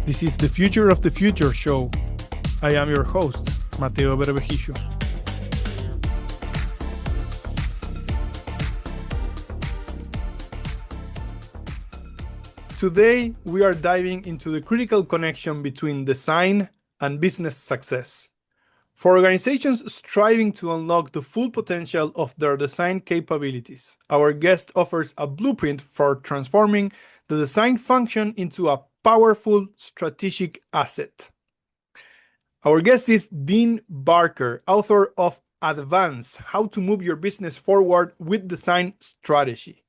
This is the Future of the Future show. I am your host, Mateo Berbejicio. Today, we are diving into the critical connection between design and business success. For organizations striving to unlock the full potential of their design capabilities, our guest offers a blueprint for transforming the design function into a powerful strategic asset. Our guest is Dean Barker, author of Advance: How to Move Your Business Forward with Design Strategy.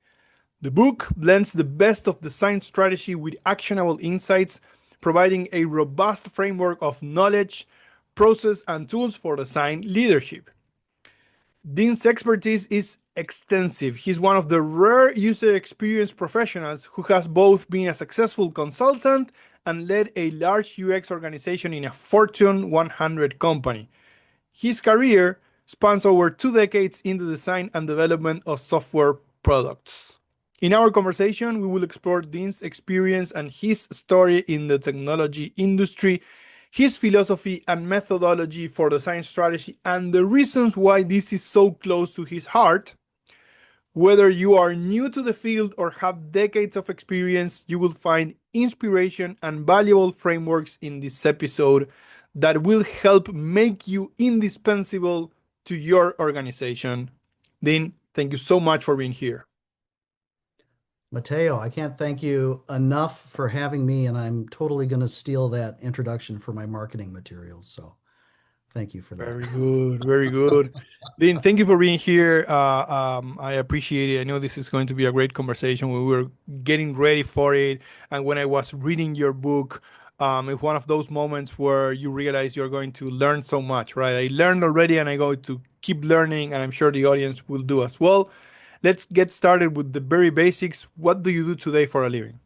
The book blends the best of design strategy with actionable insights, providing a robust framework of knowledge, process, and tools for design leadership. Dean's expertise is extensive. He's one of the rare user experience professionals who has both been a successful consultant and led a large UX organization in a Fortune 100 company. His career spans over 2 decades in the design and development of software products. In our conversation, we will explore Dean's experience and his story in the technology industry, his philosophy and methodology for design strategy, and the reasons why this is so close to his heart. Whether you are new to the field or have decades of experience, you will find inspiration and valuable frameworks in this episode that will help make you indispensable to your organization. Dean, thank you so much for being here. Mateo, I can't thank you enough for having me, and I'm totally going to steal that introduction for my marketing materials. So thank you for that. Very good, very good. Dean, thank you for being here. I appreciate it. I know this is going to be a great conversation. We were getting ready for it, and when I was reading your book, it's one of those moments where you realize you're going to learn so much, right? I learned already, and I go to keep learning, and I'm sure the audience will do as well. Let's get started with the very basics. What do you do today for a living?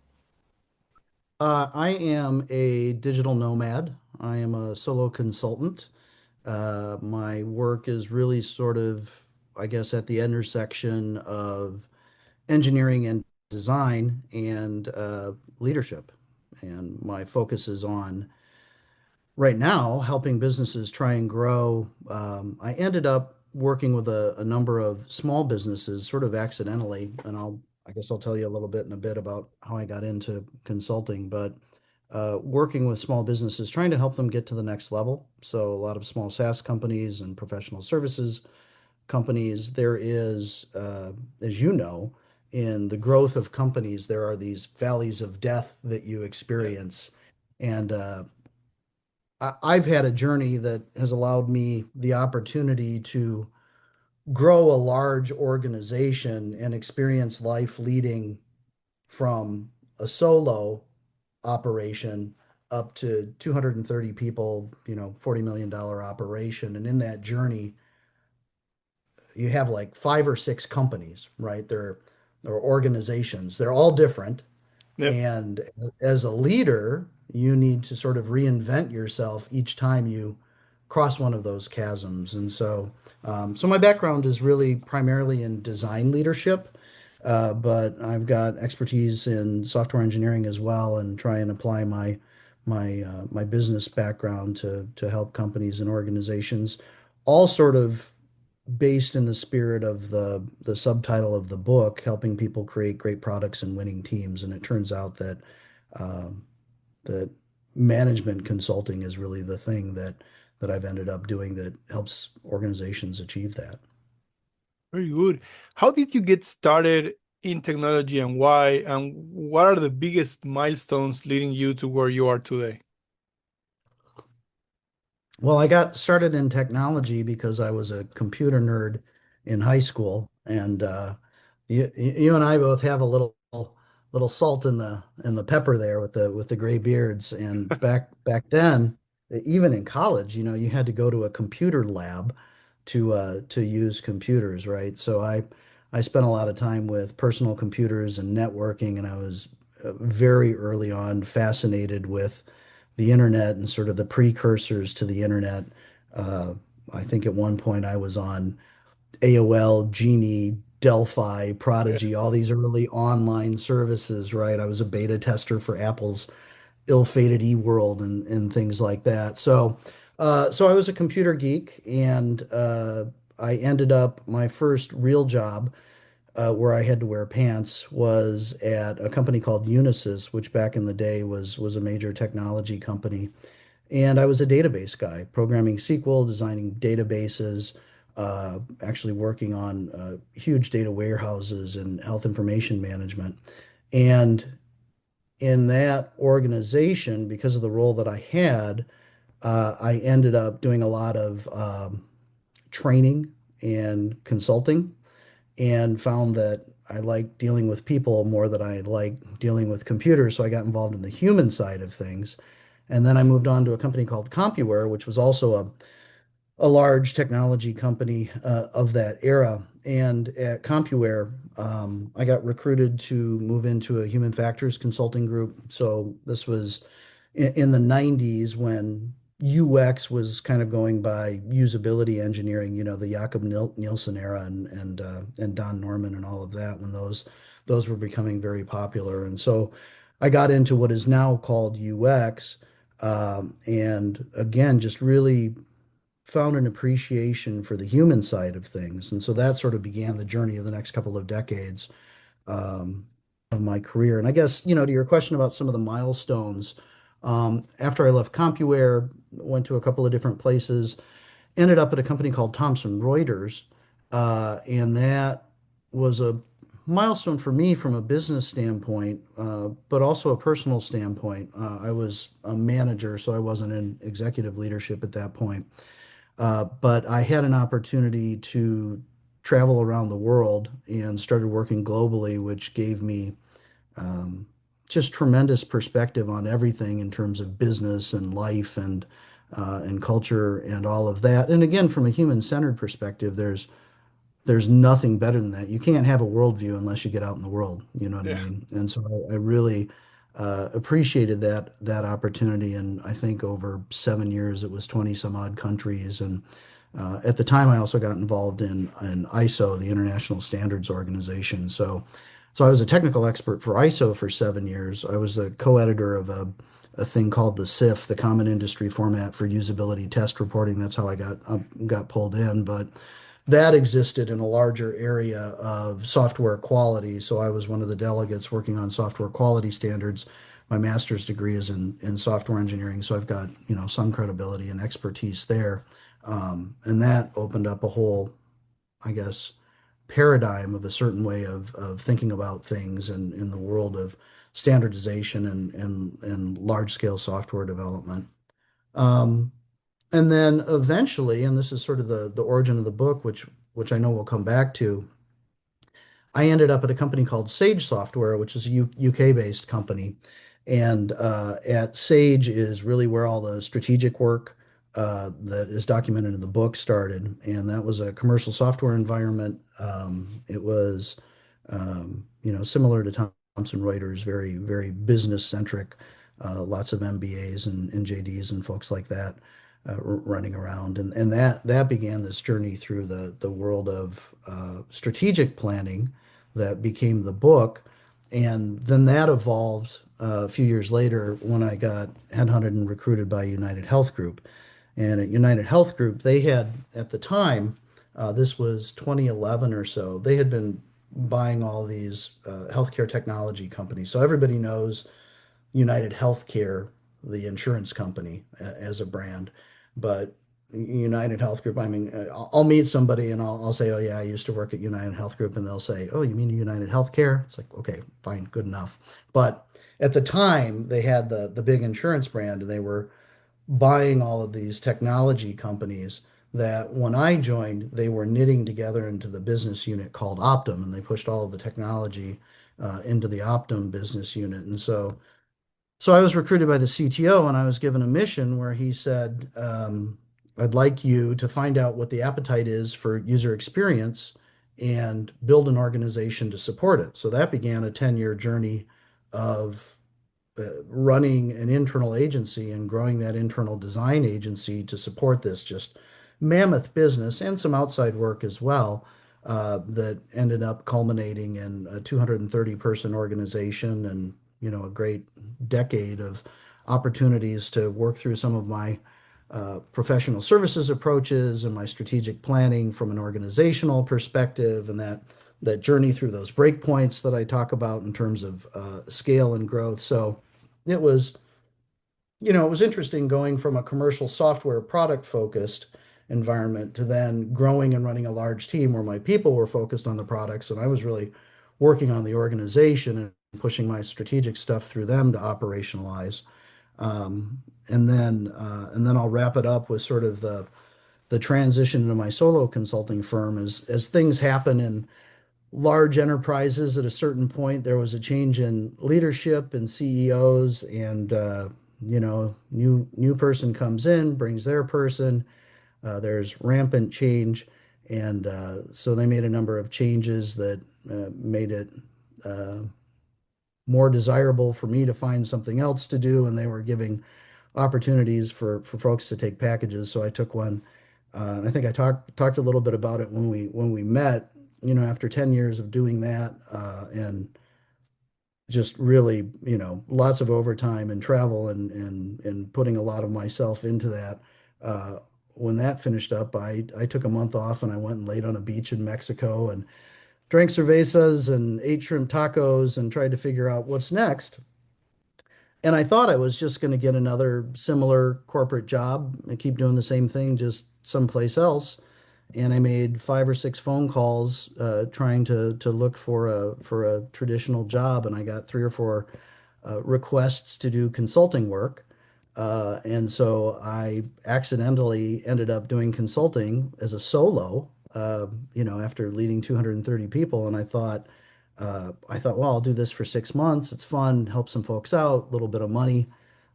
I am a digital nomad. I am a solo consultant. My work is really sort of, I guess, at the intersection of engineering and design and leadership. And my focus is on right now helping businesses try and grow. I ended up working with a number of small businesses sort of accidentally, and I guess I'll tell you a little bit in a bit about how I got into consulting, but working with small businesses, trying to help them get to the next level. So a lot of small SaaS companies and professional services companies, there is, as you know, in the growth of companies, there are these valleys of death that you Yeah. experience. And I've had a journey that has allowed me the opportunity to grow a large organization and experience life leading from a solo operation up to 230 people, $40 million operation. And in that journey, you have like 5 or 6 companies, right? They're organizations. They're all different. Yeah. And as a leader, you need to sort of reinvent yourself each time you cross one of those chasms. And so my background is really primarily in design leadership, but I've got expertise in software engineering as well, and try and apply my business background to help companies and organizations, all sort of based in the spirit of the subtitle of the book, helping people create great products and winning teams. And it turns out um, that management consulting is really the thing that I've ended up doing that helps organizations achieve that. Very good. How did you get started in technology and why? And what are the biggest milestones leading you to where you are today? Well, I got started in technology because I was a computer nerd in high school, and you and I both have a little salt in the pepper there with the gray beards. And back then, even in college, you had to go to a computer lab to use computers, right? So I spent a lot of time with personal computers and networking, and I was very early on fascinated with the internet and sort of the precursors to the internet. Uh, I think at one point I was on AOL, Genie, Delphi, Yeah. Prodigy, all these early online services, right? I was a beta tester for Apple's ill-fated e-world and things like that. So I was a computer geek, and I ended up my first real job where I had to wear pants was at a company called Unisys, which back in the day was a major technology company. And I was a database guy, programming SQL, designing databases, actually working on huge data warehouses and health information management. And in that organization, because of the role that I had, I ended up doing a lot of training and consulting and found that I like dealing with people more than I like dealing with computers. So I got involved in the human side of things. And then I moved on to a company called CompuWare, which was also a large technology company of that era. And at CompuWare, I got recruited to move into a human factors consulting group. So this was in the 90s when UX was kind of going by usability engineering, the Jakob Nielsen era and Don Norman and all of that when those were becoming very popular. And so I got into what is now called UX, and again, just really found an appreciation for the human side of things. And so that sort of began the journey of the next couple of decades um, of my career. And I guess, to your question about some of the milestones, after I left CompuWare, went to a couple of different places, ended up at a company called Thomson Reuters. And that was a milestone for me from a business standpoint, but also a personal standpoint. I was a manager, so I wasn't in executive leadership at that point. But I had an opportunity to travel around the world and started working globally, which gave me um, just tremendous perspective on everything in terms of business and life and culture and all of that. And again, from a human-centered perspective, there's nothing better than that. You can't have a worldview unless you get out in the world. You know what I Yeah. mean? And so I really appreciated that opportunity. And I think over 7 years, it was 20 some odd countries. And at the time, I also got involved in ISO, the International Standards Organization. So I was a technical expert for ISO for 7 years. I was a co-editor of a thing called the CIF, the Common Industry Format for Usability Test Reporting. That's how I got pulled in. But that existed in a larger area of software quality. So I was one of the delegates working on software quality standards. My master's degree is in software engineering, so I've got, some credibility and expertise there. And that opened up a whole, I guess, paradigm of a certain way of thinking about things in the world of standardization and large scale software development. Um, and then eventually, and this is sort of the origin of the book, which I know we'll come back to, I ended up at a company called Sage Software, which is a UK based company. And at Sage is really where all the strategic work that is documented in the book started. And that was a commercial software environment. It was, similar to Thomson Reuters, very, very business centric, lots of MBAs and JDs and folks like that running around. And that began this journey through the world of strategic planning that became the book. And then that evolved a few years later when I got headhunted and recruited by United Health Group. And at United Health Group, they had, at the time, this was 2011 or so, they had been buying all these healthcare technology companies. So everybody knows United Healthcare, the insurance company, as a brand. But United Health Group, I mean, I'll meet somebody and I'll say, oh, yeah, I used to work at United Health Group. And they'll say, oh, you mean United Healthcare? It's like, okay, fine, good enough. But at the time, they had the big insurance brand and they were buying all of these technology companies that when I joined, they were knitting together into the business unit called Optum. And they pushed all of the technology into the Optum business unit. And so I was recruited by the CTO and I was given a mission where he said, I'd like you to find out what the appetite is for user experience and build an organization to support it. So that began a 10-year journey of running an internal agency and growing that internal design agency to support this just mammoth business and some outside work as well. That ended up culminating in a 230 person organization and a great decade of opportunities to work through some of my professional services approaches and my strategic planning from an organizational perspective, and that journey through those breakpoints that I talk about in terms of scale and growth. So it was, it was interesting going from a commercial software product focused environment to then growing and running a large team where my people were focused on the products and I was really working on the organization and pushing my strategic stuff through them to operationalize. And then I'll wrap it up with sort of the transition into my solo consulting firm as things happen in large enterprises. At a certain point there was a change in leadership and CEOs, and new person comes in, brings their person. There's rampant change, and so they made a number of changes that made it uh, more desirable for me to find something else to do, and they were giving opportunities for folks to take packages. So I took one. I think I talked a little bit about it when we met. After 10 years of doing that, and just really, lots of overtime and travel and putting a lot of myself into that. Uh, when that finished up, I took a month off and I went and laid on a beach in Mexico and drank cervezas and ate shrimp tacos and tried to figure out what's next. And I thought I was just going to get another similar corporate job and keep doing the same thing, just someplace else. And I made 5 or 6 phone calls trying to look for a traditional job, and I got 3 or 4 requests to do consulting work. And so I accidentally ended up doing consulting as a solo, after leading 230 people. And I thought, well, I'll do this for 6 months. It's fun, help some folks out, a little bit of money.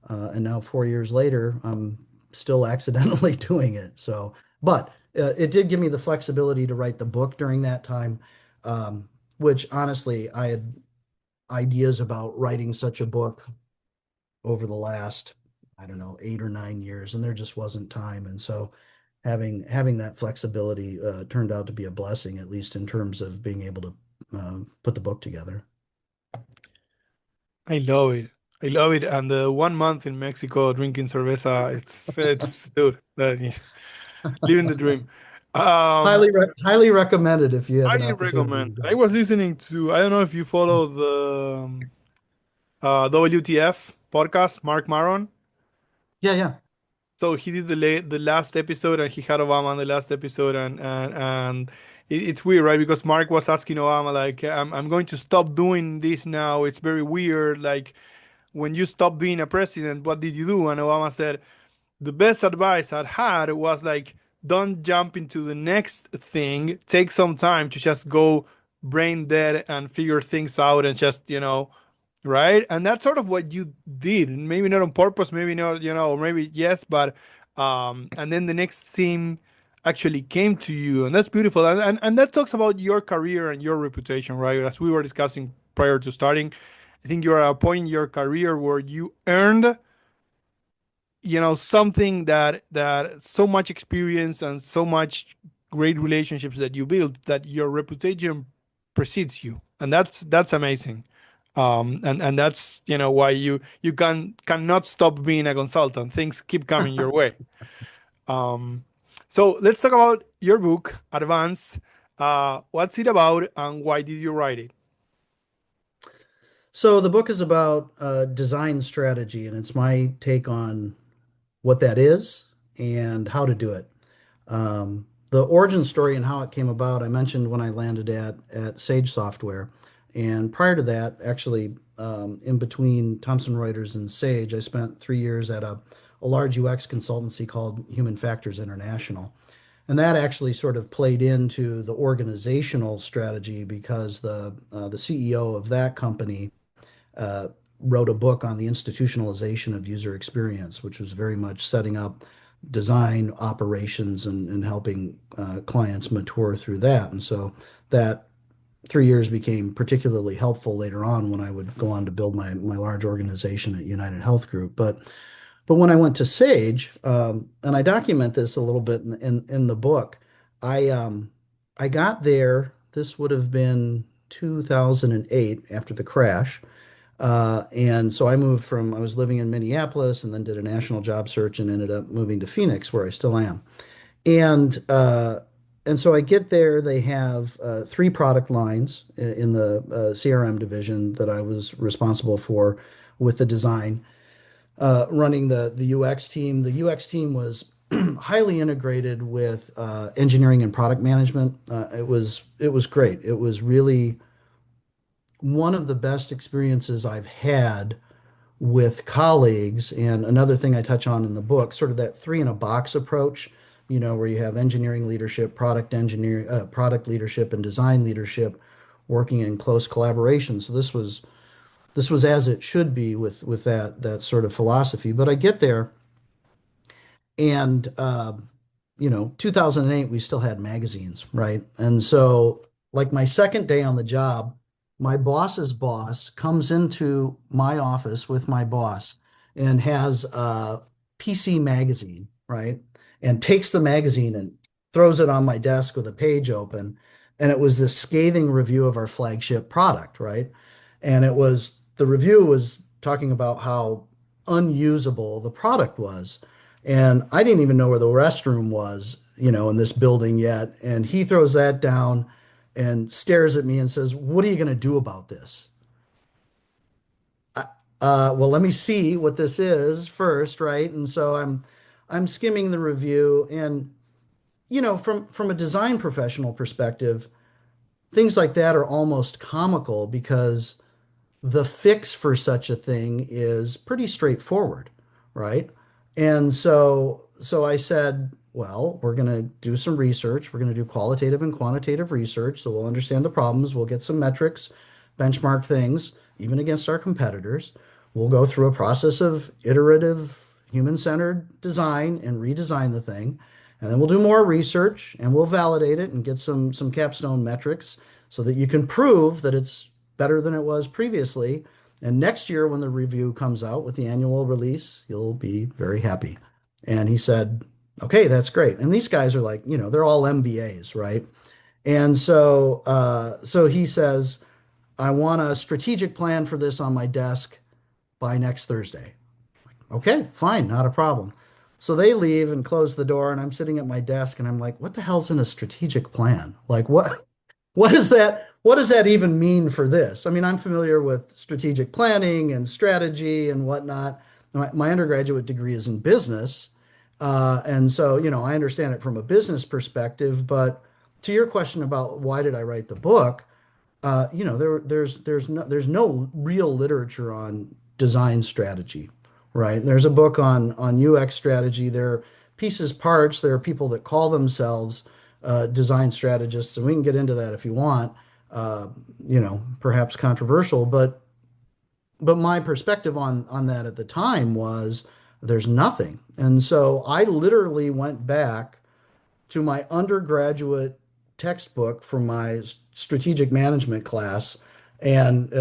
And now 4 years later, I'm still accidentally doing it. So, but it did give me the flexibility to write the book during that time, which honestly, I had ideas about writing such a book over the last, I don't know, 8 or 9 years, and there just wasn't time. And so having that flexibility turned out to be a blessing, at least in terms of being able to put the book together. I love it. I love it. And the 1 month in Mexico drinking cerveza, it's dude, yeah, living the dream. Um, Highly recommended if you have an I opportunity to recommend. do I it. was listening to, I don't know if you follow the WTF podcast, Mark Maron. Yeah, yeah. So he did the last episode, and he had Obama on the last episode, and it's weird, right? Because Mark was asking Obama like, I'm going to stop doing this now. It's very weird. Like, when you stopped being a president, what did you do? And Obama said, the best advice I'd had was like, don't jump into the next thing. Take some time to just go brain dead and figure things out and just, right? And that's sort of what you did. Maybe not on purpose, maybe not, or maybe yes, but and then the next thing actually came to you, and that's beautiful. And that talks about your career and your reputation, right? As we were discussing prior to starting, I think you're at a point in your career where you earned, something that so much experience and so much great relationships that you build, that your reputation precedes you, and that's amazing. And that's, why you cannot stop being a consultant. Things keep coming your way. um so let's talk about your book, Advance. What's it about, and why did you write it? So the book is about design strategy, and it's my take on what that is and how to do it. The origin story and how it came about, I mentioned when I landed at Sage Software. And prior to that, actually, in between Thomson Reuters and Sage, I spent 3 years at a large UX consultancy called Human Factors International. And that actually sort of played into the organizational strategy because the CEO of that company uh, wrote a book on the institutionalization of user experience, which was very much setting up design operations and helping clients mature through that. And so that 3 years became particularly helpful later on when I would go on to build my large organization at United Health Group. But when I went to Sage, and I document this a little bit in the book, I got there. This would have been 2008 after the crash. And so I was living in Minneapolis and then did a national job search and ended up moving to Phoenix, where I still am. And and so I get there. They have three product lines in the CRM division that I was responsible for with the design, running the UX team. The UX team was highly integrated with engineering and product management. It was great. It was really one of the best experiences I've had with colleagues. And another thing I touch on in the book, sort of that three in a box approach, where you have engineering leadership, product leadership, and design leadership working in close collaboration. So this was as it should be with that sort of philosophy. But I get there, and 2008, we still had magazines, right? And so, like my second day on the job, my boss's boss comes into my office with my boss and has a PC magazine, right? And takes the magazine and throws it on my desk with a page open. And it was this scathing review of our flagship product, right? And the review was talking about how unusable the product was. And I didn't even know where the restroom was, in this building yet. And he throws that down and stares at me and says, "What are you going to do about this?" Well, let me see what this is first, right? And so I'm skimming the review, and from a design professional perspective, things like that are almost comical because the fix for such a thing is pretty straightforward, right? And so I said, well, we're going to do some research. We're going to do qualitative and quantitative research. So we'll understand the problems. We'll get some metrics, benchmark things, even against our competitors. We'll go through a process of iterative, human-centered design and redesign the thing. And then we'll do more research and we'll validate it and get some capstone metrics so that you can prove that it's better than it was previously. And next year, when the review comes out with the annual release, you'll be very happy. And he said, okay, that's great. And these guys are like, they're all MBAs, right? And so he says, I want a strategic plan for this on my desk by next Thursday. Okay, fine, not a problem. So they leave and close the door, and I'm sitting at my desk and I'm like, what the hell's in a strategic plan? Like, what does that even mean for this? I mean, I'm familiar with strategic planning and strategy and whatnot. My undergraduate degree is in business. And so, I understand it from a business perspective. But to your question about why did I write the book, there's no real literature on design strategy, right? There's a book on UX strategy. There are pieces, parts. There are people that call themselves design strategists, and we can get into that if you want. Uh, Perhaps controversial, but my perspective on that at the time was there's nothing. And so I literally went back to my undergraduate textbook from my strategic management class, and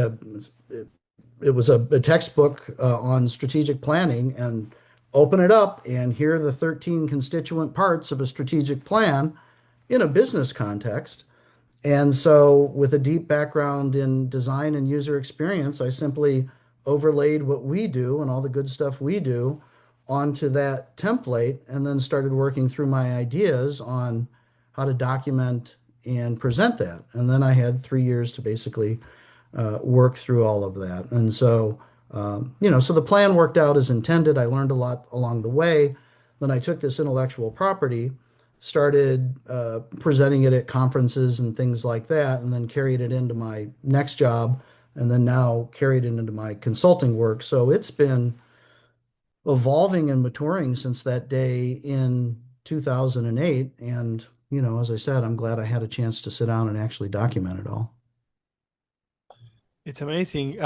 it was a textbook on strategic planning, and open it up, and here are the 13 constituent parts of a strategic plan in a business context. And so, with a deep background in design and user experience, I simply overlaid what we do and all the good stuff we do onto that template and then started working through my ideas on how to document and present that. And then I had 3 years to basically work through all of that. And so, so the plan worked out as intended. I learned a lot along the way. Then I took this intellectual property, started presenting it at conferences and things like that, and then carried it into my next job, and then now carried it into my consulting work. So it's been evolving and maturing since that day in 2008. And, as I said, I'm glad I had a chance to sit down and actually document it all. It's amazing.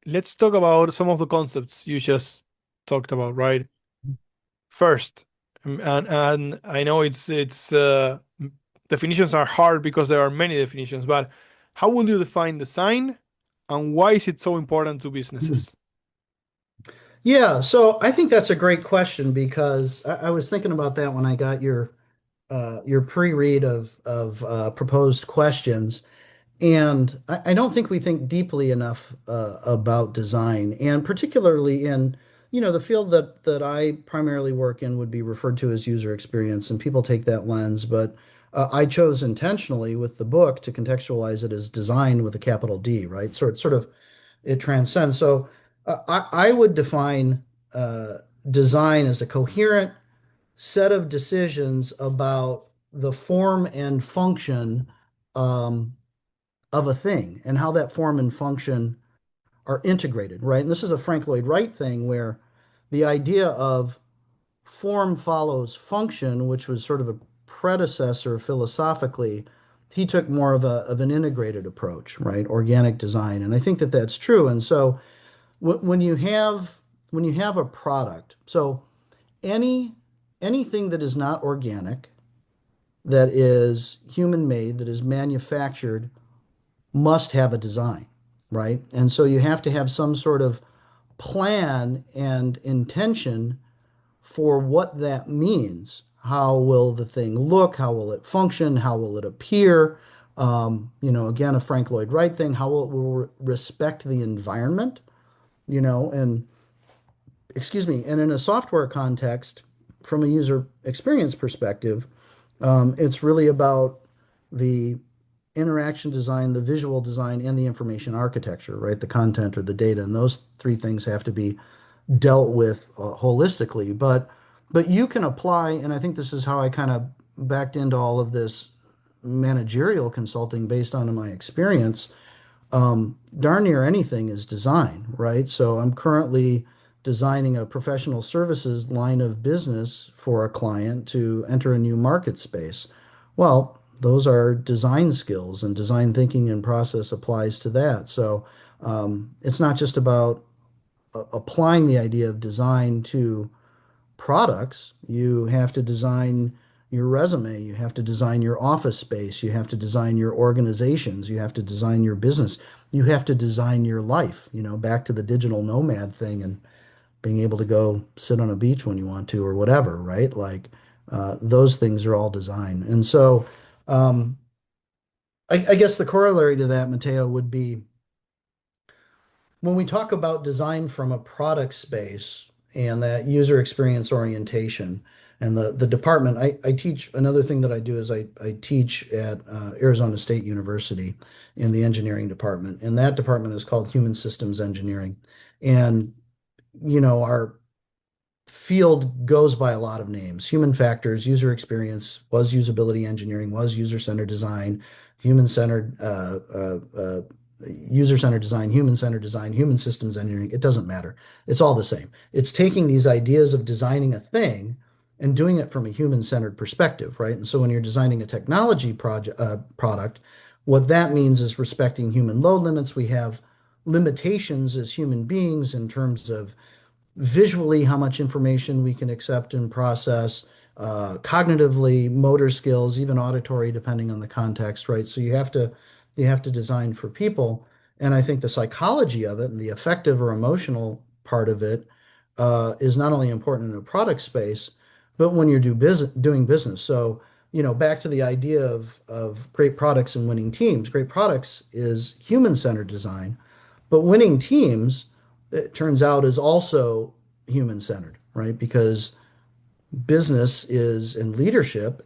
Let's talk about some of the concepts you just talked about, right? First, and I know definitions are hard because there are many definitions, but how will you define design, and why is it so important to businesses? Yeah, so I think that's a great question because I was thinking about that when I got your pre-read of proposed questions. And I don't think we think deeply enough about design, and particularly in, the field that I primarily work in would be referred to as user experience, and people take that lens. But I chose intentionally with the book to contextualize it as design with a capital D, right? So it transcends. So I would define design as a coherent set of decisions about the form and function. Um, of a thing and how that form and function are integrated, right? And this is a Frank Lloyd Wright thing where the idea of form follows function, which was sort of a predecessor philosophically, he took more of an integrated approach, right? Organic design. And I think that that's true. And so when you have a product, so any anything that is not organic, that is human made, that is manufactured must have a design, right? And so you have to have some sort of plan and intention for what that means. How will the thing look? How will it function? How will it appear? Again, a Frank Lloyd Wright thing, how will it respect the environment, and excuse me, and in a software context, from a user experience perspective, it's really about the interaction design, the visual design, and the information architecture, right? The content or the data, and those three things have to be dealt with holistically. But you can apply, and I think this is how I kind of backed into all of this managerial consulting based on my experience. Darn near anything is design, right? So I'm currently designing a professional services line of business for a client to enter a new market space. Well, those are design skills, and design thinking and process applies to that. So it's not just about applying the idea of design to products. You have to design your resume, you have to design your office space, you have to design your organizations, you have to design your business, you have to design your life, back to the digital nomad thing and being able to go sit on a beach when you want to or whatever, right? Like those things are all design. And so um, I guess the corollary to that, Matteo, would be when we talk about design from a product space and that user experience orientation and the department, I teach another thing that I do is I teach at Arizona State University in the engineering department, and that department is called Human Systems Engineering. And our field goes by a lot of names. Human factors, user experience, was usability engineering, was user-centered design, human-centered user-centered design, human-centered design, human systems engineering. It doesn't matter. It's all the same. It's taking these ideas of designing a thing and doing it from a human-centered perspective, right? And so when you're designing a technology product, what that means is respecting human load limits. We have limitations as human beings in terms of visually how much information we can accept and process, cognitively, motor skills, even auditory, depending on the context, right? So you have to design for people, and I think the psychology of it and the affective or emotional part of it is not only important in a product space, but when you're doing business. So back to the idea of great products and winning teams. Great products is human-centered design, but winning teams, it turns out, is also human centered, right? Because business is in leadership,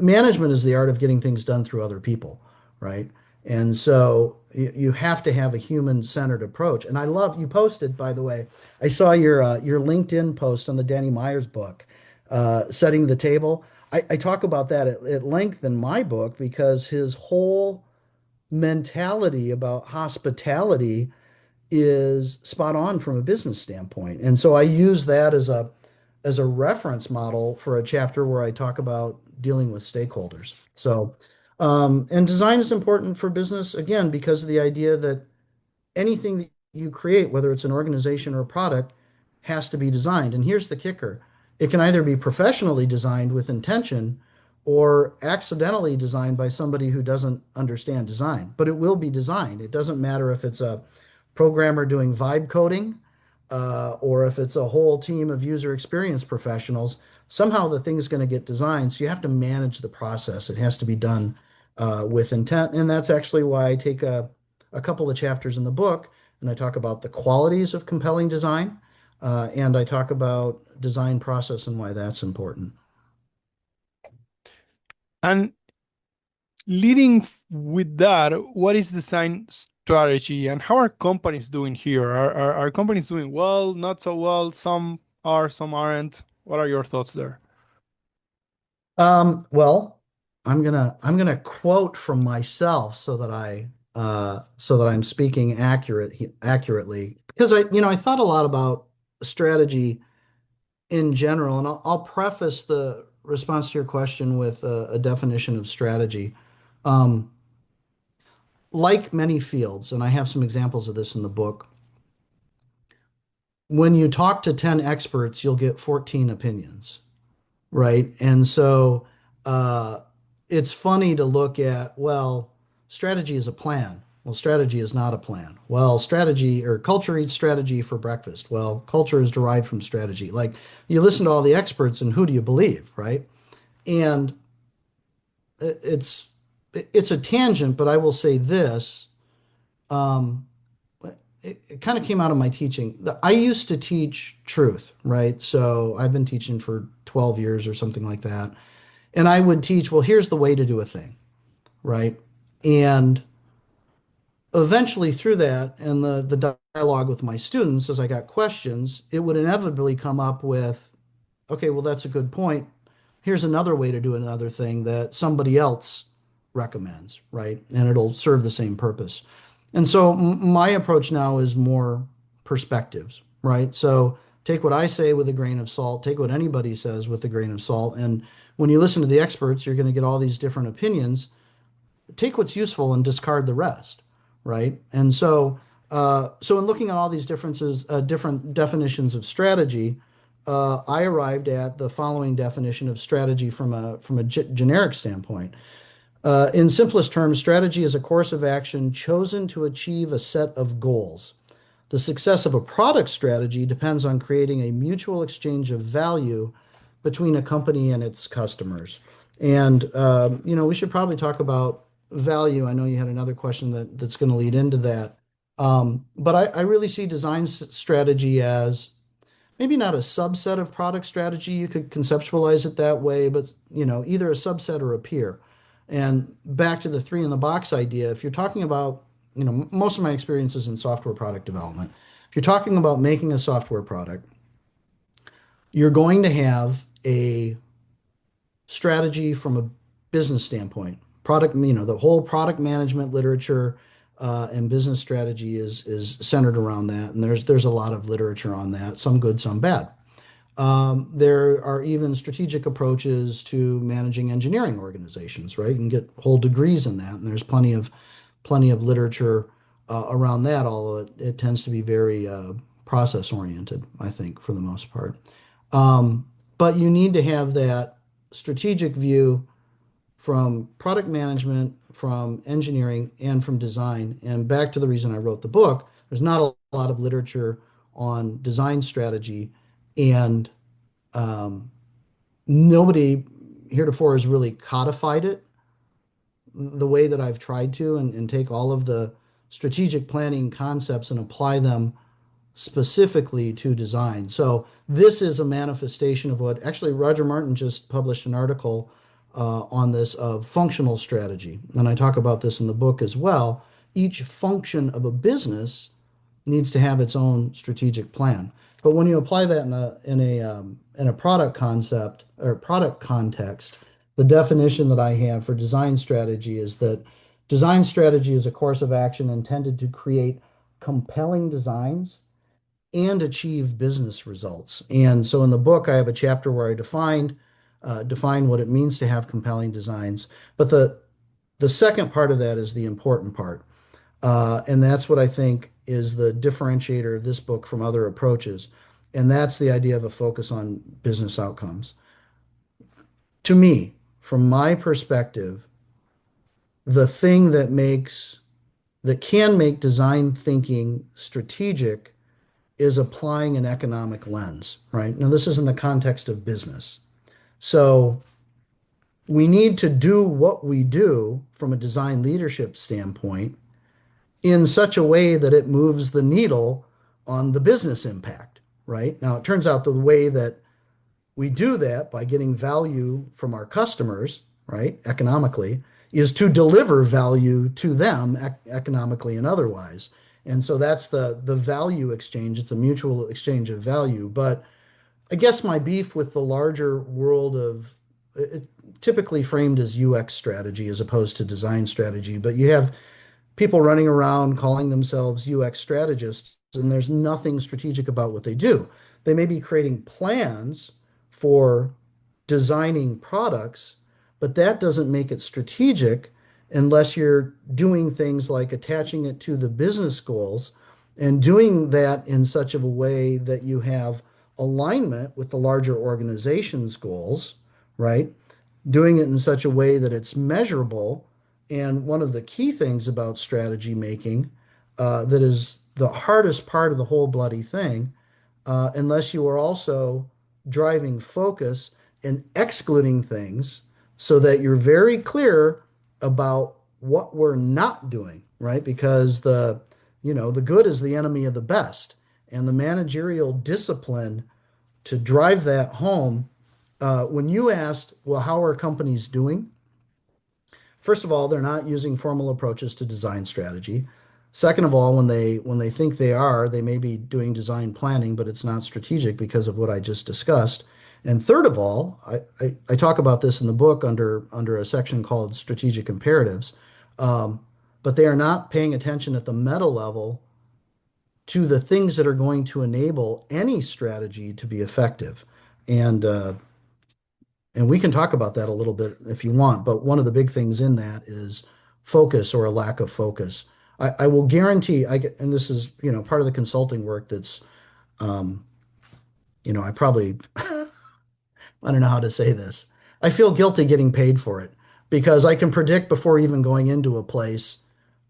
management is the art of getting things done through other people, right? And so you have to have a human centered approach. And I love you posted, by the way, I saw your LinkedIn post on the Danny Myers book, setting the table. I talk about that at length in my book because his whole mentality about hospitality is spot on from a business standpoint. And so I use that as a reference model for a chapter where I talk about dealing with stakeholders. So and design is important for business again because of the idea that anything that you create, whether it's an organization or a product, has to be designed. And here's the kicker. It can either be professionally designed with intention or accidentally designed by somebody who doesn't understand design, but it will be designed. It doesn't matter if it's a programmer doing vibe coding, or if it's a whole team of user experience professionals. Somehow the thing is going to get designed. So you have to manage the process. It has to be done with intent. And that's actually why I take a couple of chapters in the book and I talk about the qualities of compelling design, and I talk about design process and why that's important. And leading with that, what is design strategy and how are companies doing here? Are companies doing well, not so well? Some are, some aren't. What are your thoughts there? Well, I'm gonna quote from myself so that I'm speaking accurately because I thought a lot about strategy in general, and I'll preface the response to your question with a definition of strategy. Um, like many fields, and I have some examples of this in the book, when you talk to 10 experts, you'll get 14 opinions, right? And so uh, it's funny to look at, well, strategy is a plan. Well, strategy is not a plan. Well, strategy or culture eats strategy for breakfast. Well, culture is derived from strategy. Like you listen to all the experts and who do you believe, right? And it's it's a tangent, but I will say this. Um, it kind of came out of my teaching. I used to teach truth, right? So I've been teaching for 12 years or something like that. And I would teach, well, here's the way to do a thing, right? And eventually through that and the dialogue with my students, as I got questions, it would inevitably come up with, okay, well, that's a good point. Here's another way to do another thing that somebody else recommends, right? And it'll serve the same purpose. And so my approach now is more perspectives, right? So take what I say with a grain of salt, take what anybody says with a grain of salt. And when you listen to the experts, you're going to get all these different opinions. Take what's useful and discard the rest, right? And so in looking at all these differences, different definitions of strategy, I arrived at the following definition of strategy from a generic standpoint. In simplest terms, strategy is a course of action chosen to achieve a set of goals. The success of a product strategy depends on creating a mutual exchange of value between a company and its customers. And we should probably talk about value. I know you had another question that's going to lead into that. But I really see design strategy as maybe not a subset of product strategy. You could conceptualize it that way, but either a subset or a peer. And back to the three in the box idea, if you're talking about, most of my experience is in software product development. If you're talking about making a software product, you're going to have a strategy from a business standpoint. Product, the whole product management literature and business strategy is centered around that, and there's a lot of literature on that, some good, some bad. There are even strategic approaches to managing engineering organizations, right? You can get whole degrees in that, and there's plenty of literature around that, although it tends to be very process oriented, I think, for the most part. Um, but you need to have that strategic view from product management, from engineering, and from design. And back to the reason I wrote the book, there's not a lot of literature on design strategy, and um, nobody heretofore has really codified it the way that I've tried to, and take all of the strategic planning concepts and apply them specifically to design. So this is a manifestation of what actually Roger Martin just published an article on this of functional strategy. And I talk about this in the book as well. Each function of a business needs to have its own strategic plan. But when you apply that in a product concept or product context, the definition that I have for design strategy is that design strategy is a course of action intended to create compelling designs and achieve business results. And so in the book, I have a chapter where I define what it means to have compelling designs. But the second part of that is the important part. And that's what I think is the differentiator of this book from other approaches. And that's the idea of a focus on business outcomes. To me, from my perspective, the thing that can make design thinking strategic is applying an economic lens, right? Now, this is in the context of business. So, we need to do what we do from a design leadership standpoint in such a way that it moves the needle on the business impact, right? Now, it turns out the way that we do that by getting value from our customers, right, economically, is to deliver value to them economically and otherwise. And so that's the value exchange. It's a mutual exchange of value. But I guess my beef with the larger world of it, typically framed as UX strategy as opposed to design strategy, but you have people running around calling themselves UX strategists, and there's nothing strategic about what they do. They may be creating plans for designing products, but that doesn't make it strategic unless you're doing things like attaching it to the business goals and doing that in such of a way that you have alignment with the larger organization's goals, right? Doing it in such a way that it's measurable. And one of the key things about strategy making, that is the hardest part of the whole bloody thing, unless you are also driving focus and excluding things so that you're very clear about what we're not doing, right? Because the good is the enemy of the best. And the managerial discipline to drive that home, when you asked, well, how are companies doing? First of all, they're not using formal approaches to design strategy. Second of all, when they think they are, they may be doing design planning, but it's not strategic because of what I just discussed. And third of all, I talk about this in the book under a section called strategic imperatives, but they are not paying attention at the meta level to the things that are going to enable any strategy to be effective. And and we can talk about that a little bit if you want, but one of the big things in that is focus or a lack of focus. I will guarantee and this is, part of the consulting work that's, um, I probably, I don't know how to say this. I feel guilty getting paid for it because I can predict before even going into a place,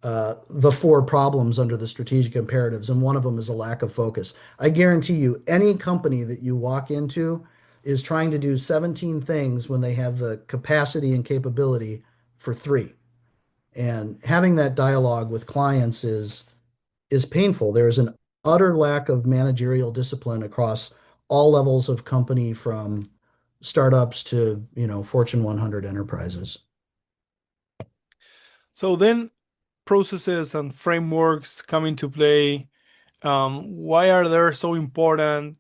the four problems under the strategic imperatives, and one of them is a lack of focus. I guarantee you, any company that you walk into is trying to do 17 things when they have the capacity and capability for three. And having that dialogue with clients is painful. There is an utter lack of managerial discipline across all levels of company, from startups to, Fortune 100 enterprises. So then processes and frameworks come into play. Why are they so important?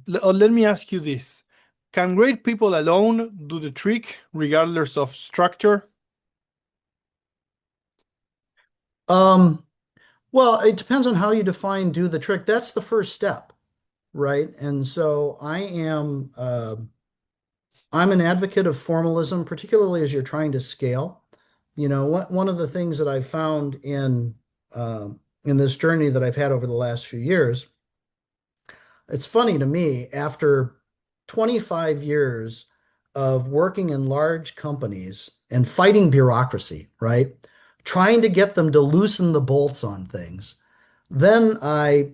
Let me ask you this. Can great people alone do the trick regardless of structure? Um, well, it depends on how you define do the trick. That's the first step, right? And so I'm an advocate of formalism, particularly as you're trying to scale. One of the things that I've found in this journey that I've had over the last few years, it's funny to me, after 25 years of working in large companies and fighting bureaucracy, right? Trying to get them to loosen the bolts on things. Then I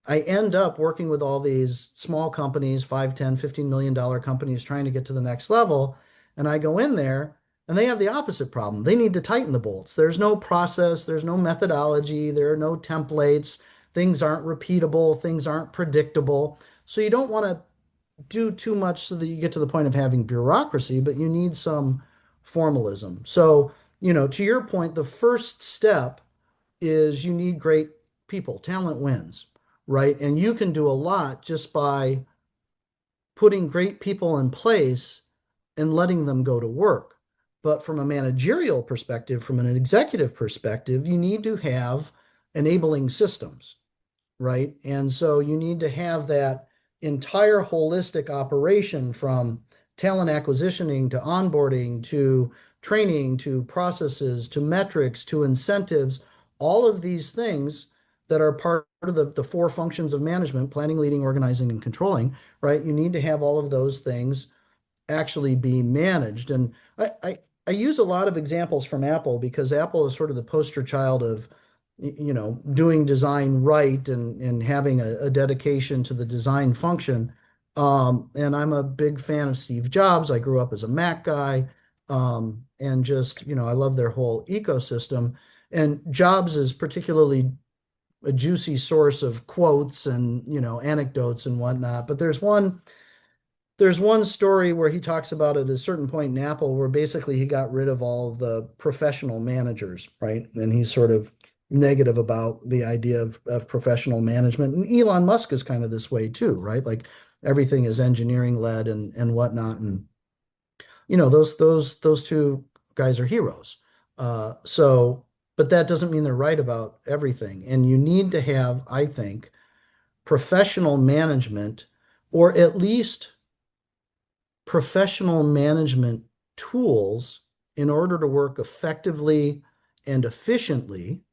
end up working with all these small companies, 5, 10, $15 million companies trying to get to the next level. And I go in there and they have the opposite problem. They need to tighten the bolts. There's no process, there's no methodology, there are no templates, things aren't repeatable, things aren't predictable. So you don't want to do too much so that you get to the point of having bureaucracy, but you need some formalism. So, to your point, the first step is you need great people. Talent wins, right? And you can do a lot just by putting great people in place and letting them go to work. But from a managerial perspective, from an executive perspective, you need to have enabling systems, right? And so you need to have that entire holistic operation, from talent acquisitioning to onboarding to training to processes to metrics to incentives, all of these things that are part of the four functions of management: planning, leading, organizing, and controlling, right? You need to have all of those things actually be managed. And I use a lot of examples from Apple because Apple is sort of the poster child of, doing design right and having a dedication to the design function. And I'm a big fan of Steve Jobs. I grew up as a Mac guy. And just, I love their whole ecosystem. And Jobs is particularly a juicy source of quotes and, anecdotes and whatnot. But there's one story where he talks about at a certain point in Apple where basically he got rid of all the professional managers, right? And he's sort of negative about the idea of professional management. And Elon Musk is kind of this way too, right? Like everything is engineering led and whatnot. And those two guys are heroes. So, but that doesn't mean they're right about everything. And you need to have, I think, professional management, or at least professional management tools in order to work effectively and efficiently,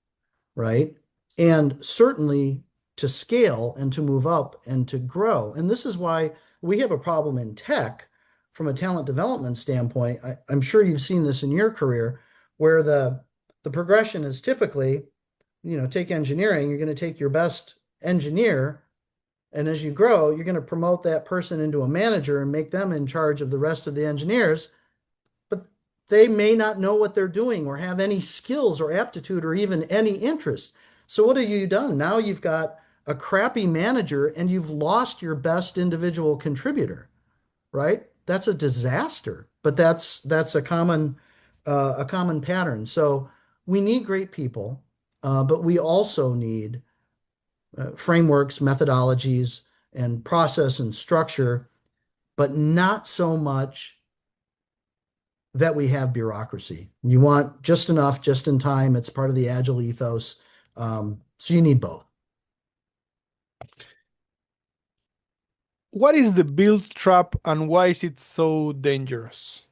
right? And certainly to scale and to move up and to grow. And this is why we have a problem in tech from a talent development standpoint. I'm sure you've seen this in your career, where the progression is typically, take engineering, you're going to take your best engineer, and as you grow, you're going to promote that person into a manager and make them in charge of the rest of the engineers. But they may not know what they're doing or have any skills or aptitude or even any interest. So what have you done? Now you've got a crappy manager and you've lost your best individual contributor, right? That's a disaster. But that's a common pattern. So we need great people, but we also need frameworks, methodologies, and process and structure, but not so much that we have bureaucracy. You want just enough, just in time. It's part of the agile ethos. So you need both. What is the build trap and why is it so dangerous?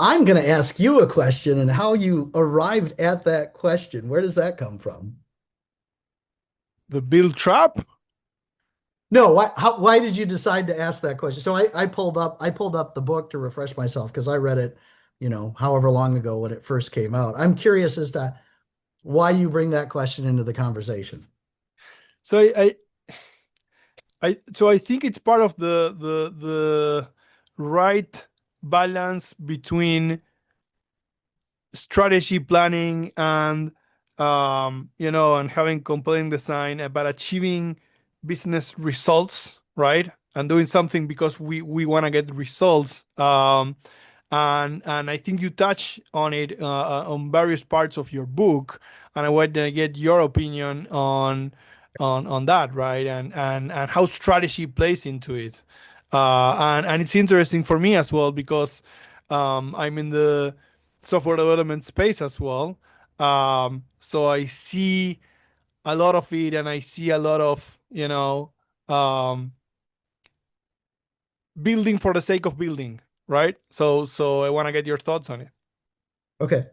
I'm going to ask you a question and how you arrived at that question. Where does that come from? The build trap? No, why did you decide to ask that question? So I pulled up the book to refresh myself because I read it, however long ago when it first came out. I'm curious as to why you bring that question into the conversation. So I think it's part of the right balance between strategy planning and and having compelling design about achieving business results, right? And doing something because we want to get results. And I think you touch on it on various parts of your book, and I want to get your opinion on that, right? And how strategy plays into it. And it's interesting for me as well because I'm in the software development space as well. So I see a lot of it, and I see a lot of um, building for the sake of building, right? So I want to get your thoughts on Okay.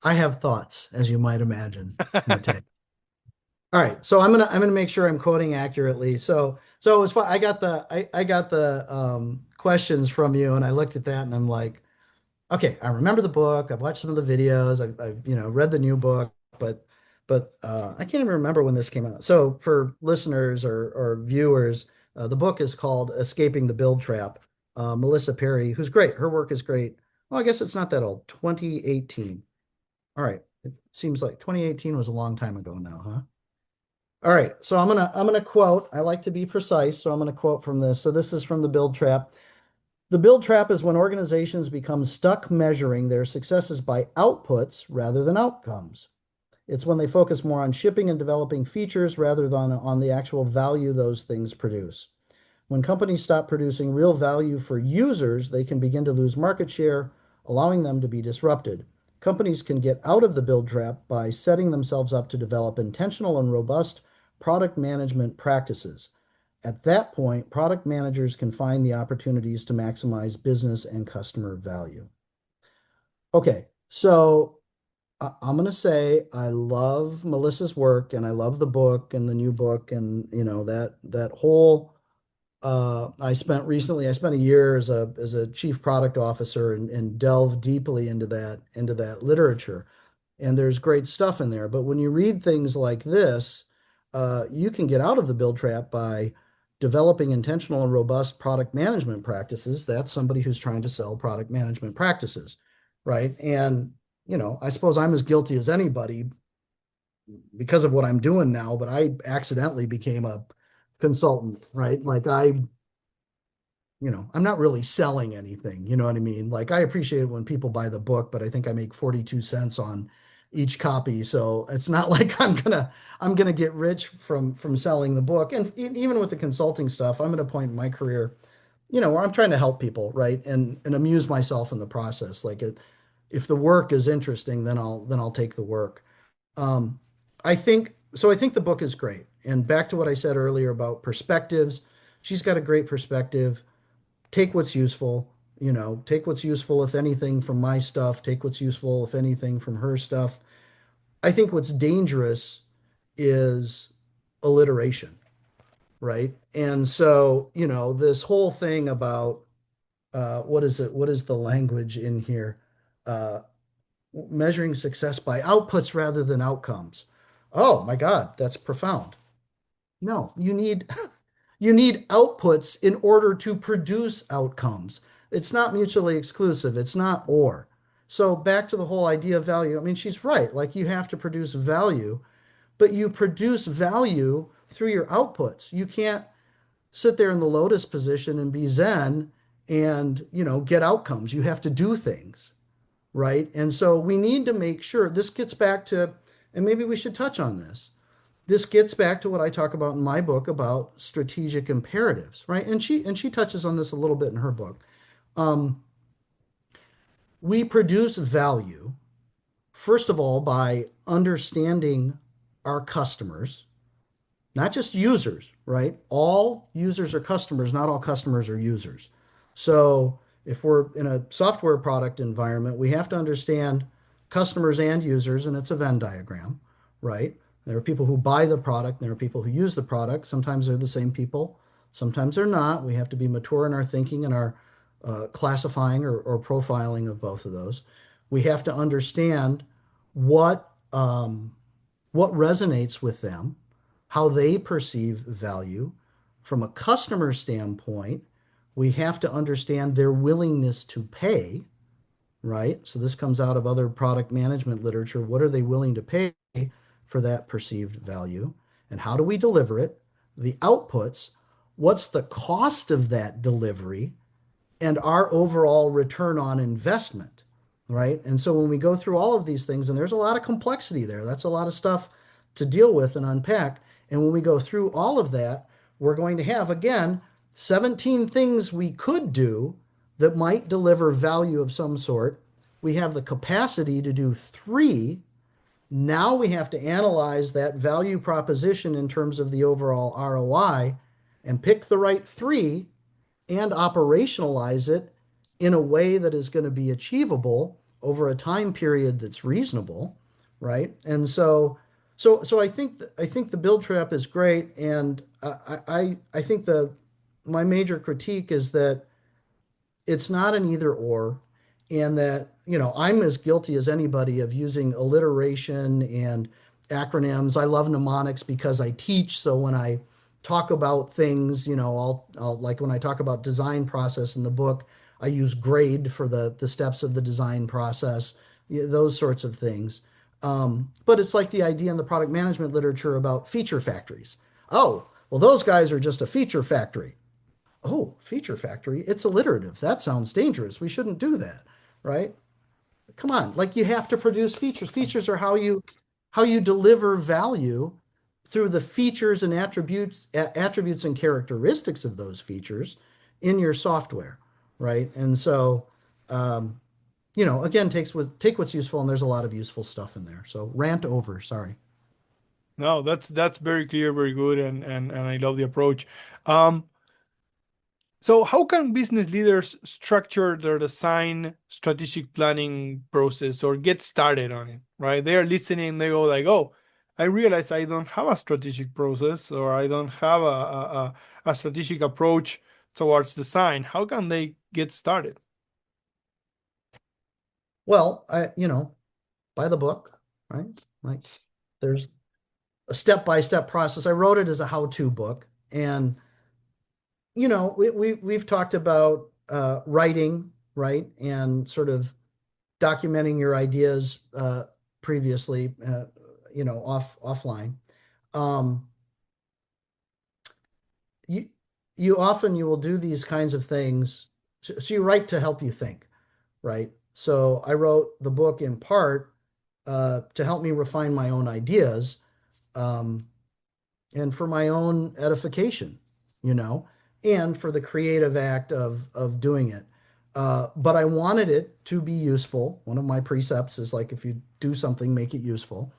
I have thoughts, as you might imagine, it. Mate. All right, so I'm gonna make sure I'm quoting accurately. So it was fun. I got the questions from you, and I looked at that, and I'm like, okay, I remember the book. I've watched some of the videos. I've read the new book, but I can't even remember when this came out. So for listeners or viewers, the book is called "Escaping the Build Trap." Melissa Perry, who's great, her work is great. Well, I guess it's not that old. 2018. All right, it seems like 2018 was a long time ago now, huh? All right, so I'm gonna quote. I like to be precise, so I'm gonna quote from this. So this is from the Build Trap. The build trap is when organizations become stuck measuring their successes by outputs rather than outcomes. It's when they focus more on shipping and developing features rather than on the actual value those things produce. When companies stop producing real value for users, they can begin to lose market share, allowing them to be disrupted. Companies can get out of the build trap by setting themselves up to develop intentional and robust product management practices. At that point, product managers can find the opportunities to maximize business and customer value. Okay, so I'm going to say I love Melissa's work and I love the book and the new book and that whole I spent a year as a chief product officer and delved deeply into that literature. And there's great stuff in there, but when you read things like this, You can get out of the build trap by developing intentional and robust product management practices. That's somebody who's trying to sell product management practices, right? And, I suppose I'm as guilty as anybody because of what I'm doing now, but I accidentally became a consultant, right? Like I'm not really selling anything, you know what I mean? Like I appreciate it when people buy the book, but I think I make 42 cents on each copy. So it's not like I'm gonna get rich from selling the book. And even with the consulting stuff, I'm at a point in my career, where I'm trying to help people, right? And amuse myself in the process. If the work is interesting, then I'll take the work. Um, I think so. I think the book is great. And back to what I said earlier about perspectives, she's got a great perspective. Take what's useful, take what's useful, if anything, from my stuff, take what's useful, if anything, from her stuff. I think what's dangerous is alliteration, right? And so, this whole thing about what is it? What is the language in here? Uh, Measuring success by outputs rather than outcomes. Oh my God, that's profound. No, you need outputs in order to produce outcomes. It's not mutually exclusive. It's not or. So back to the whole idea of value. I mean, she's right. Like you have to produce value, but you produce value through your outputs. You can't sit there in the lotus position and be zen and, get outcomes. You have to do things, right? And so we need to make sure this gets back to, and maybe we should touch on this gets back to what I talk about in my book about strategic imperatives, right? And she touches on this a little bit in her book. Um, we produce value first of all by understanding our customers, not just users, right? All users are customers, not all customers are users. So if we're in a software product environment, we have to understand customers and users, and it's a Venn diagram, right? There are people who buy the product, and there are people who use the product. Sometimes they're the same people, sometimes they're not. We have to be mature in our thinking and our classifying or profiling of both of those. We have to understand what what resonates with them, how they perceive value. From a customer standpoint, we have to understand their willingness to pay, right? So this comes out of other product management literature. What are they willing to pay for that perceived value? And how do we deliver it? The outputs, what's the cost of that delivery? And our overall return on investment, right? And so when we go through all of these things, and there's a lot of complexity there, that's a lot of stuff to deal with and unpack. And when we go through all of that, we're going to have, again, 17 things we could do that might deliver value of some sort. We have the capacity to do three. Now we have to analyze that value proposition in terms of the overall ROI and pick the right three and operationalize it in a way that is going to be achievable over a time period that's reasonable, right? And so I think the build trap is great, and I think the my major critique is that it's not an either or, and that, I'm as guilty as anybody of using alliteration and acronyms. I love mnemonics because I teach. So when I talk about things, I'll like when I talk about design process in the book, I use grade for the steps of the design process, those sorts of things. But it's like the idea in the product management literature about feature factories. Oh, well, those guys are just a feature factory. Oh, feature factory, it's alliterative. That sounds dangerous. We shouldn't do that, right? Come on, like you have to produce features. Features are how you deliver value through the features and attributes and characteristics of those features in your software, right? And so, um, again, take what's useful, and there's a lot of useful stuff in there. So rant over. Sorry. No, that's very clear, very good, and I love the approach. Um, So, how can business leaders structure their design strategic planning process or get started on it? Right? They are listening, they go like, "Oh, I realize I don't have a strategic process or I don't have a strategic approach towards design." How can they get started? Well, buy the book, right? Like there's a step-by-step process. I wrote it as a how-to book. And, we've talked about writing, right? And sort of documenting your ideas previously, offline. Um, you you will do these kinds of things. So you write to help you think, right? So I wrote the book in part to help me refine my own ideas, um, and for my own edification, you know, and for the creative act of doing it. But I wanted it to be useful. One of my precepts is like if you do something, make it useful.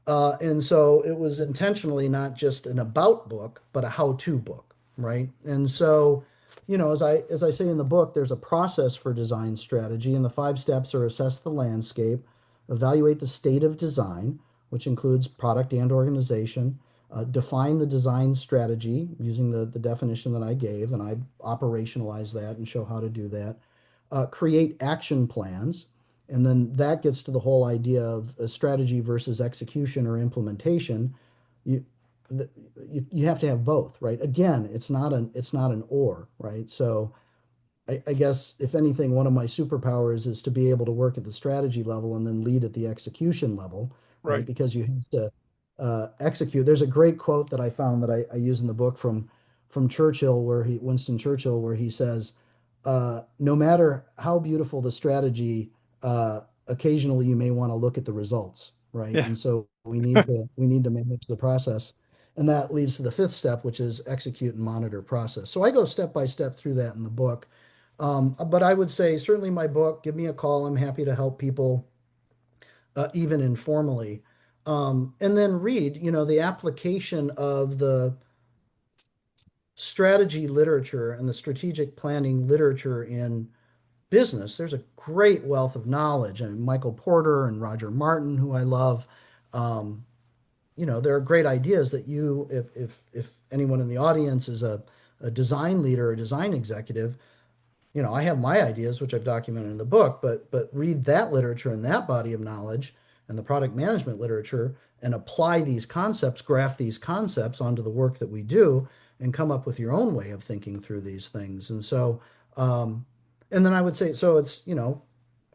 And so it was intentionally not just an about book, but a how-to book, right? And so, as I say in the book, there's a process for design strategy, and the 5 steps are assess the landscape, evaluate the state of design, which includes product and organization, define the design strategy using the definition that I gave, and I operationalize that and show how to do that. Create action plans. And then that gets to the whole idea of a strategy versus execution or implementation. You, you have to have both, right? Again, it's not an or, right? So I guess if anything, one of my superpowers is to be able to work at the strategy level and then lead at the execution level, right? Right. Because you have to execute. There's a great quote that I found that I use in the book from Churchill, Winston Churchill, where he says, "No matter how beautiful the strategy, occasionally you may want to look at the results, right? Yeah. And so we need to manage the process." And that leads to the 5th step, which is execute and monitor process. So I go step by step through that in the book. But I would say certainly my book, give me a call. I'm happy to help people, even informally. And then read, the application of the strategy literature and the strategic planning literature in business. There's a great wealth of knowledge. And Michael Porter and Roger Martin, who I love, um, there are great ideas that if anyone in the audience is a design leader or design executive, I have my ideas, which I've documented in the book, but read that literature and that body of knowledge and the product management literature and apply these concepts, graph these concepts onto the work that we do, and come up with your own way of thinking through these things. And so, and then I would say, so it's,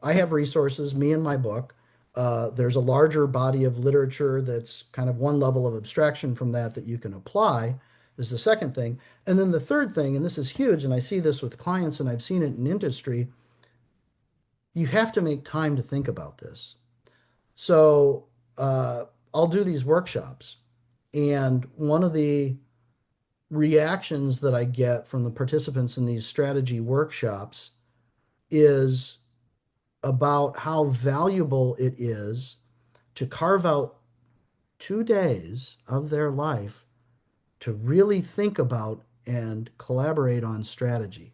I have resources, me and my book. There's a larger body of literature that's kind of one level of abstraction from that you can apply, is the second thing. And then the third thing, and this is huge, and I see this with clients and I've seen it in industry, you have to make time to think about this. So I'll do these workshops, and one of the reactions that I get from the participants in these strategy workshops is about how valuable it is to carve out 2 days of their life to really think about and collaborate on strategy.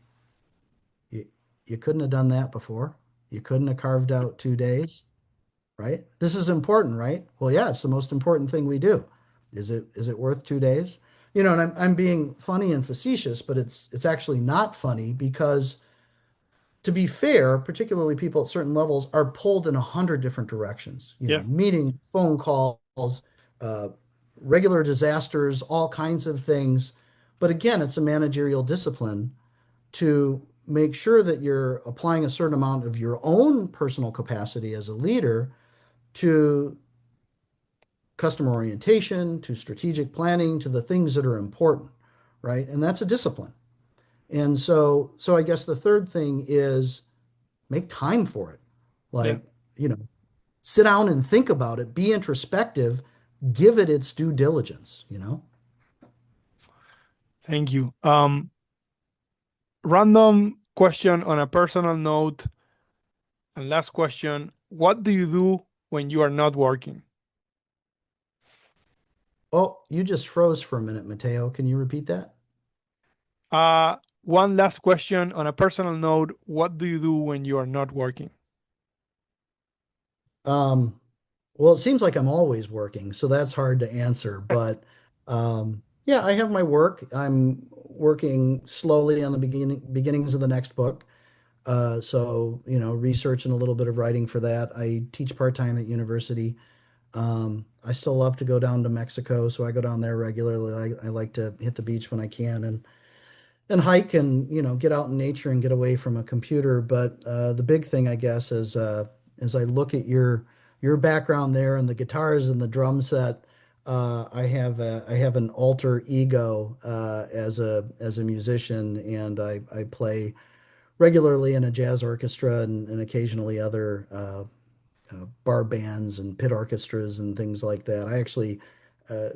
You, you couldn't have done that before. You couldn't have carved out 2 days, right? This is important, right? Well, yeah, it's the most important thing we do. Is it worth 2 days? And I'm being funny and facetious, but it's actually not funny because to be fair, particularly people at certain levels are pulled in 100 different directions. Yeah. Meeting, phone calls, uh, regular disasters, all kinds of things. But again, it's a managerial discipline to make sure that you're applying a certain amount of your own personal capacity as a leader to customer orientation, to strategic planning, to the things that are important, right? And that's a discipline. And so I guess the third thing is make time for it. Yeah. Like, sit down and think about it, be introspective, give it its due diligence. Thank you. Random question on a personal note. And last question, what do you do when you are not working? Oh, you just froze for a minute, Mateo. Can you repeat that? One last question on a personal note, what do you do when you are not working? Um, well, it seems like I'm always working, so that's hard to answer. But yeah, I have my work. I'm working slowly on the beginnings of the next book. So, research and a little bit of writing for that. I teach part-time at university. I still love to go down to Mexico, so I go down there regularly. I like to hit the beach when I can and hike and get out in nature and get away from a computer. But the big thing, I guess, is as I look at your background there and the guitars and the drum set, I have an alter ego as a musician, and I play regularly in a jazz orchestra and occasionally other bar bands and pit orchestras and things like that. Uh,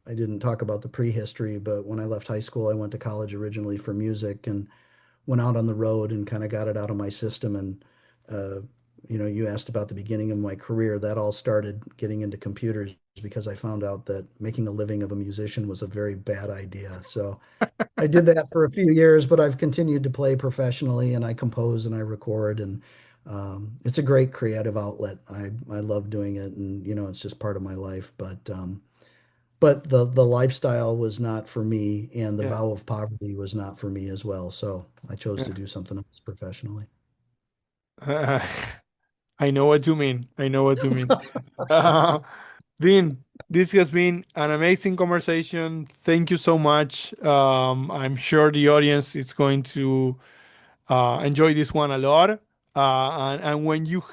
I didn't talk about the prehistory, but when I left high school, I went to college originally for music and went out on the road and kind of got it out of my system. And, you asked about the beginning of my career. That all started getting into computers because I found out that making a living of a musician was a very bad idea. So I did that for a few years, but I've continued to play professionally and I compose and I record and it's a great creative outlet. I love doing it and it's just part of my life. But the lifestyle was not for me and the Yeah. vow of poverty was not for me as well. So I chose to Yeah. do something else professionally. Uh, I know what you mean. I know what you mean. Uh, Dean, this has been an amazing conversation. Thank you so much. I'm sure the audience is going to enjoy this one a lot. And when you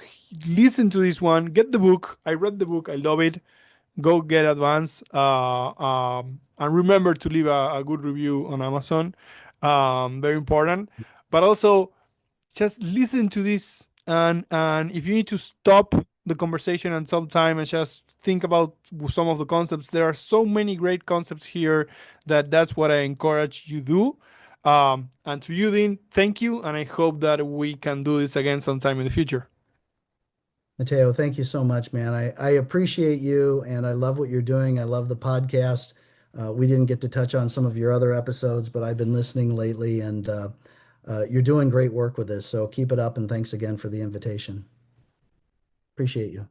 listen to this one, get the book. I read the book. I love it. Go get advance. And remember to leave a good review on Amazon. Very important. But also, just listen to this, and if you need to stop the conversation at some time and just think about some of the concepts, there are so many great concepts here that's what I encourage you do. And to you, Dean, thank you, and I hope that we can do this again sometime in the future. Mateo, thank you so much, man. I appreciate you and I love what you're doing. I love the podcast. We didn't get to touch on some of your other episodes, but I've been listening lately and you're doing great work with this. So keep it up and thanks again for the invitation. Appreciate you.